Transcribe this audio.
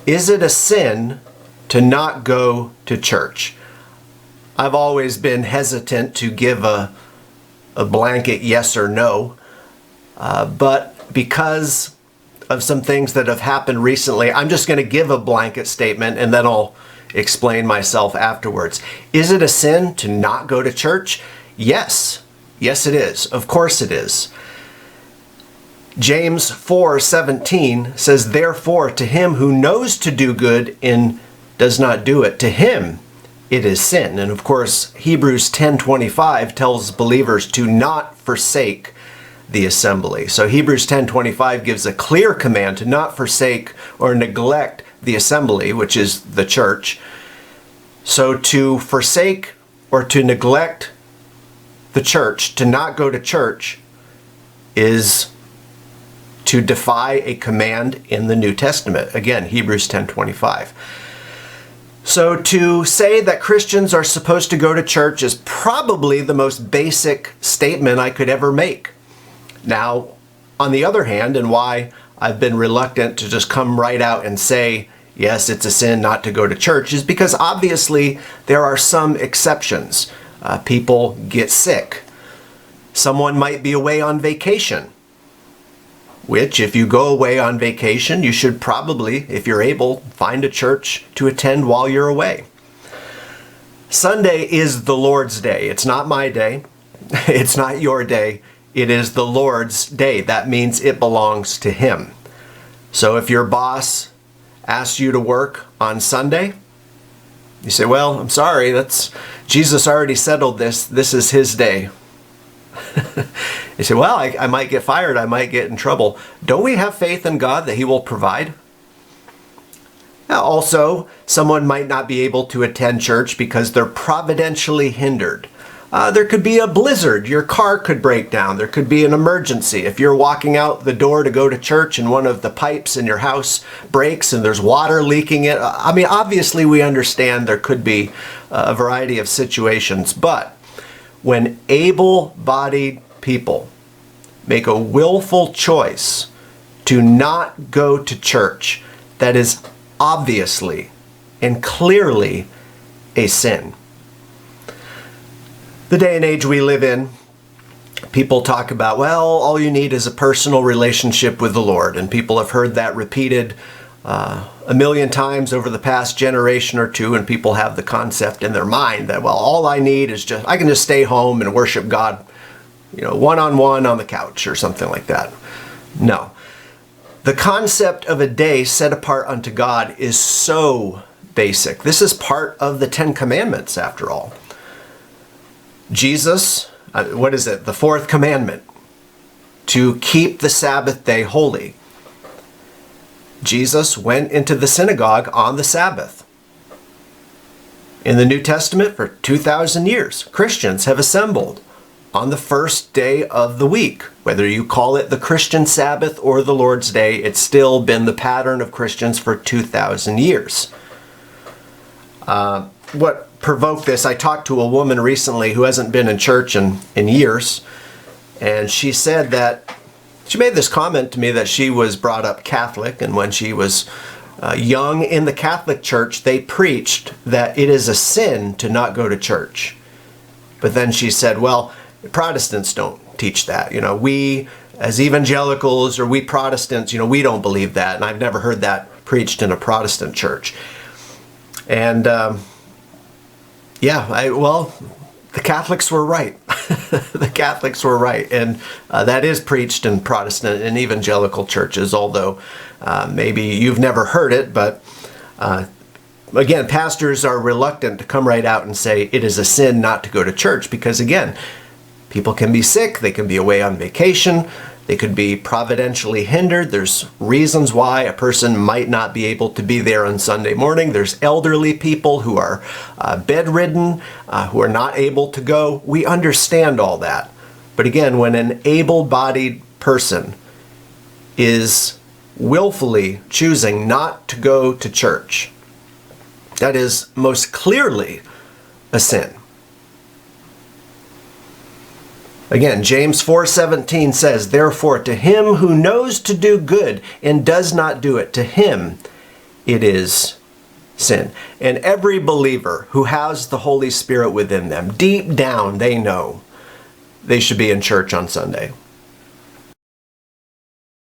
Is it a sin to not go to church? I've always been hesitant to give a blanket yes or no, but because of some things that have happened recently, I'm just going to give a blanket statement and then I'll explain myself afterwards. Is it a sin to not go to church? Yes. Yes, it is. Of course it is. James 4:17 says, therefore, to him who knows to do good and does not do it, to him it is sin. And of course, Hebrews 10:25 tells believers to not forsake the assembly. So Hebrews 10:25 gives a clear command to not forsake or neglect the assembly, which is the church. So to forsake or to neglect the church, to not go to church, is to defy a command in the New Testament. Again, Hebrews 10:25. So to say that Christians are supposed to go to church is probably the most basic statement I could ever make. Now, on the other hand, and why I've been reluctant to just come right out and say, yes, it's a sin not to go to church, is because obviously there are some exceptions. People get sick. Someone might be away on vacation, which if you go away on vacation, you should probably, if you're able, find a church to attend while you're away. Sunday is the Lord's day. It's not my day. It's not your day. It is the Lord's day. That means it belongs to Him. So if your boss asks you to work on Sunday, you say, well, I'm sorry, Jesus already settled this. This is His day. You say, well, I might get fired. I might get in trouble. Don't we have faith in God that He will provide? Now, also, someone might not be able to attend church because they're providentially hindered. There could be a blizzard. Your car could break down. There could be an emergency. If you're walking out the door to go to church and one of the pipes in your house breaks and there's water leaking it. I mean, obviously we understand there could be a variety of situations, but when able-bodied people make a willful choice to not go to church, that is obviously and clearly a sin. The day and age we live in, people talk about, well, all you need is a personal relationship with the Lord. And people have heard that repeated a million times over the past generation or two, and people have the concept in their mind that, well, all I need is I can just stay home and worship God, one-on-one on the couch or something like that. No. The concept of a day set apart unto God is so basic. This is part of the Ten Commandments, after all. Jesus, what is it? The fourth commandment, to keep the Sabbath day holy. Jesus went into the synagogue on the Sabbath. In the New Testament, for 2,000 years, Christians have assembled on the first day of the week. Whether you call it the Christian Sabbath or the Lord's Day, it's still been the pattern of Christians for 2,000 years. What provoked this, I talked to a woman recently who hasn't been in church in years, and she said that, she made this comment to me that she was brought up Catholic, and when she was young in the Catholic Church, they preached that it is a sin to not go to church. But then she said, well, Protestants don't teach that. We as evangelicals or we Protestants, we don't believe that. And I've never heard that preached in a Protestant church. And the Catholics were right. The Catholics were right. And that is preached in Protestant and evangelical churches, although maybe you've never heard it. But again, pastors are reluctant to come right out and say it is a sin not to go to church because, again, people can be sick, they can be away on vacation, they could be providentially hindered. There's reasons why a person might not be able to be there on Sunday morning. There's elderly people who are bedridden, who are not able to go. We understand all that. But again, when an able-bodied person is willfully choosing not to go to church, that is most clearly a sin. Again, James 4:17 says, therefore, to him who knows to do good and does not do it, to him it is sin. And every believer who has the Holy Spirit within them, deep down they know they should be in church on Sunday.